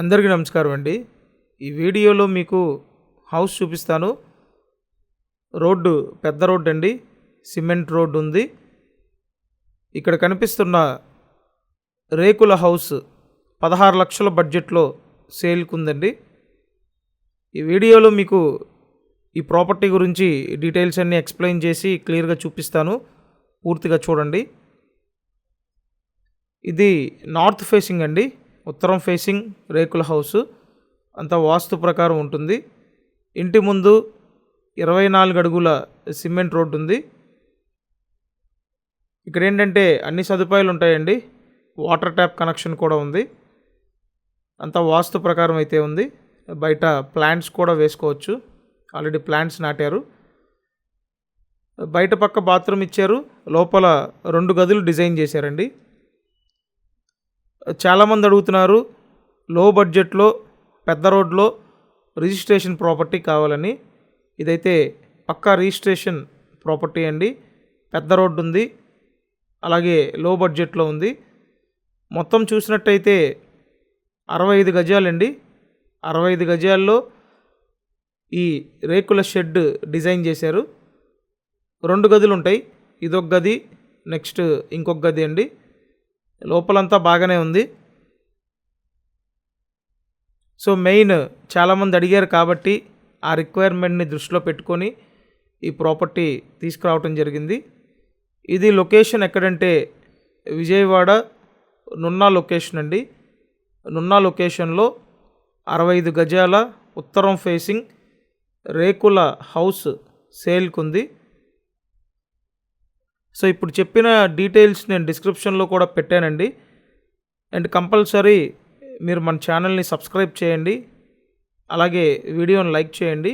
అందరికీ నమస్కారం అండి. ఈ వీడియోలో మీకు హౌస్ చూపిస్తాను. రోడ్డు పెద్ద రోడ్డు అండి, సిమెంట్ రోడ్డు ఉంది. ఇక్కడ కనిపిస్తున్న రేకుల హౌస్ 16 లక్షల బడ్జెట్లో సేల్కి ఉందండి. ఈ వీడియోలో మీకు ఈ ప్రాపర్టీ గురించి డీటెయిల్స్ అన్నీ ఎక్స్ప్లెయిన్ చేసి క్లియర్గా చూపిస్తాను, పూర్తిగా చూడండి. ఇది నార్త్ ఫేసింగ్ అండి, ఉత్తరం ఫేసింగ్ రేకుల హౌస్. అంతా వాస్తు ప్రకారం ఉంటుంది. ఇంటి ముందు 24 అడుగుల సిమెంట్ రోడ్డు ఉంది. ఇక్కడ ఏంటంటే అన్ని సదుపాయాలు ఉంటాయండి. వాటర్ ట్యాప్ కనెక్షన్ కూడా ఉంది. అంతా వాస్తు ప్రకారం అయితే ఉంది. బయట ప్లాంట్స్ కూడా వేసుకోవచ్చు, ఆల్రెడీ ప్లాంట్స్ నాటారు. బయట పక్క బాత్రూమ్ ఇచ్చారు, లోపల 2 గదులు డిజైన్ చేశారండి. చాలామంది అడుగుతున్నారు లో బడ్జెట్లో పెద్ద రోడ్లో రిజిస్ట్రేషన్ ప్రాపర్టీ కావాలని. ఇదైతే పక్కా రిజిస్ట్రేషన్ ప్రాపర్టీ అండి. పెద్ద రోడ్డు ఉంది, అలాగే లో బడ్జెట్లో ఉంది. మొత్తం చూసినట్టయితే 65 గజాలండి. 65 గజాల్లో ఈ రేకుల షెడ్ డిజైన్ చేశారు. 2 గదులు ఉంటాయి, ఇదొక గది, నెక్స్ట్ ఇంకొక గది అండి. లోపలంతా బాగానే ఉంది. సో మెయిన్ చాలామంది అడిగారు కాబట్టి ఆ రిక్వైర్మెంట్ని దృష్టిలో పెట్టుకొని ఈ ప్రాపర్టీ తీసుకురావటం జరిగింది. ఇది లొకేషన్ ఎక్కడంటే విజయవాడ నున్నా లొకేషన్ అండి. నున్నా లొకేషన్లో 65 గజాల ఉత్తరం ఫేసింగ్ రేకుల హౌస్ సేల్కి ఉంది. సో ఇప్పుడు చెప్పిన డీటెయిల్స్ నేను డిస్క్రిప్షన్లో కూడా పెట్టానండి. అండ్ కంపల్సరీ మీరు మన ఛానల్ని సబ్స్క్రైబ్ చేయండి, అలాగే వీడియోని లైక్ చేయండి.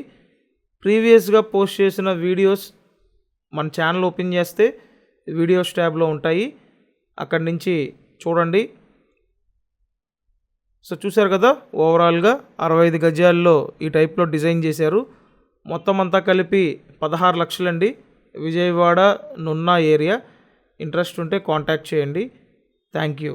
ప్రీవియస్గా పోస్ట్ చేసిన వీడియోస్ మన ఛానల్ ఓపెన్ చేస్తే వీడియోస్ ట్యాబ్లో ఉంటాయి, అక్కడి నుంచి చూడండి. సో చూసారు కదా, ఓవరాల్గా 65 గజాల్లో ఈ టైప్లో డిజైన్ చేశారు. మొత్తం అంతా కలిపి 16 లక్షలండి. విజయవాడ నున్నా ఏరియా. ఇంట్రెస్ట్ ఉంటే కాంటాక్ట్ చేయండి. Thank you.